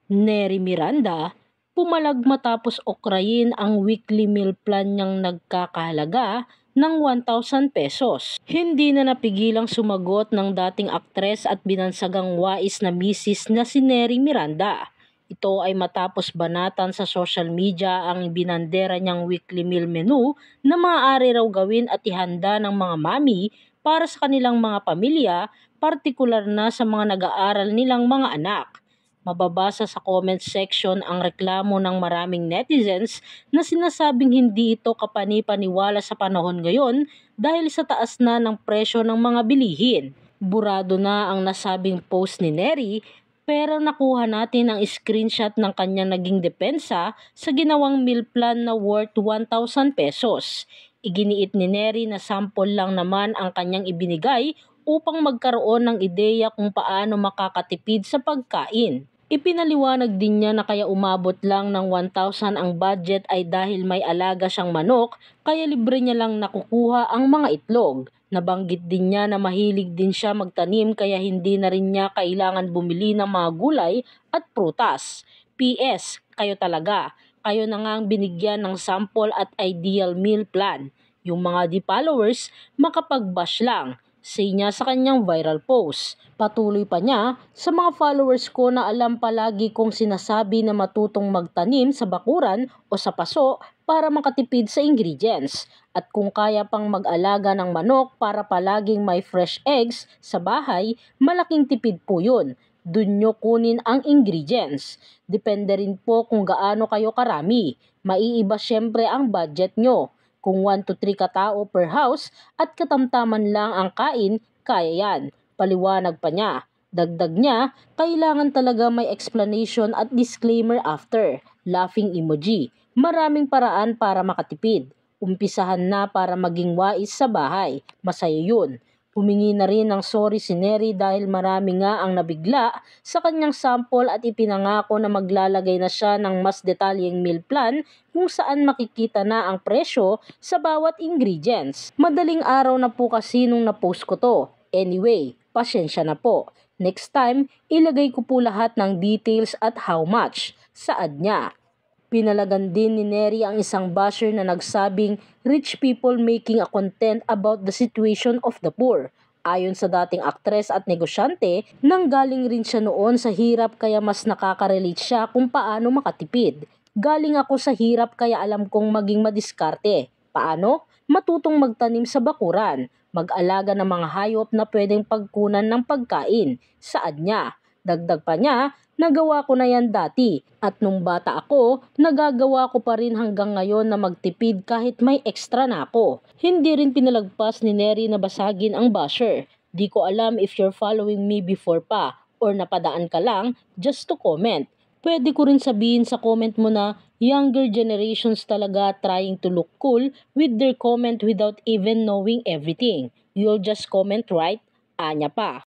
Neri Miranda, pumalag matapos okrayin ang weekly meal plan niyang nagkakahalaga ng 1,000 pesos. Hindi na napigilang sumagot ng dating aktres at binansagang wais na misis na si Neri Miranda. Ito ay matapos banatan sa social media ang binandera niyang weekly meal menu na maaari raw gawin at ihanda ng mga mami para sa kanilang mga pamilya, partikular na sa mga nag-aaral nilang mga anak. Mababasa sa comment section ang reklamo ng maraming netizens na sinasabing hindi ito kapani-paniwala sa panahon ngayon dahil sa taas na ng presyo ng mga bilihin. Burado na ang nasabing post ni Neri, pero nakuha natin ang screenshot ng kanyang naging depensa sa ginawang meal plan na worth 1,000 pesos. Iginiit ni Neri na sample lang naman ang kanyang ibinigay upang magkaroon ng ideya kung paano makakatipid sa pagkain. Ipinaliwanag din niya na kaya umabot lang ng 1,000 ang budget ay dahil may alaga siyang manok, kaya libre niya lang nakukuha ang mga itlog. Nabanggit din niya na mahilig din siya magtanim kaya hindi na rin niya kailangan bumili ng mga gulay at prutas. PS, kayo talaga. Kayo na nga ang binigyan ng sample at ideal meal plan. Yung mga di-followers makapag-bash lang, say niya sa kanyang viral post. Patuloy pa niya, sa mga followers ko na alam palagi kong sinasabi na matutong magtanim sa bakuran o sa paso para makatipid sa ingredients. At kung kaya pang mag-alaga ng manok para palaging may fresh eggs sa bahay, malaking tipid po yun. Dun nyo kunin ang ingredients. Depende rin po kung gaano kayo karami. Maiiba syempre ang budget nyo. Kung 1 to 3 katao per house at katamtaman lang ang kain, kaya yan. Paliwanag pa niya. Dagdag niya, kailangan talaga may explanation at disclaimer after. Laughing emoji. Maraming paraan para makatipid. Umpisahan na para maging wais sa bahay. Masaya yun. Humingi na rin ng sorry si Neri dahil marami nga ang nabigla sa kanyang sample at ipinangako na maglalagay na siya ng mas detalyeng meal plan kung saan makikita na ang presyo sa bawat ingredients. Madaling araw na po kasi nung na-post ko to. Anyway, pasensya na po. Next time, ilagay ko po lahat ng details at how much. Saad niya. Pinalagan din ni Neri ang isang basher na nagsabing rich people making a content about the situation of the poor. Ayon sa dating aktres at negosyante, nanggaling rin siya noon sa hirap kaya mas nakaka-relate siya kung paano makatipid. Galing ako sa hirap kaya alam kong maging madiskarte. Paano? Matutong magtanim sa bakuran, mag-alaga ng mga hayop na pwedeng pagkunan ng pagkain. Saad niya. Dagdag pa niya, nagawa ko na yan dati at nung bata ako, nagagawa ko pa rin hanggang ngayon na magtipid kahit may extra na ako. Hindi rin pinalagpas ni Neri na basagin ang basher. Di ko alam if you're following me before pa or napadaan ka lang just to comment. Pwede ko rin sabihin sa comment mo na younger generations talaga trying to look cool with their comment without even knowing everything. You'll just comment right? Anya pa.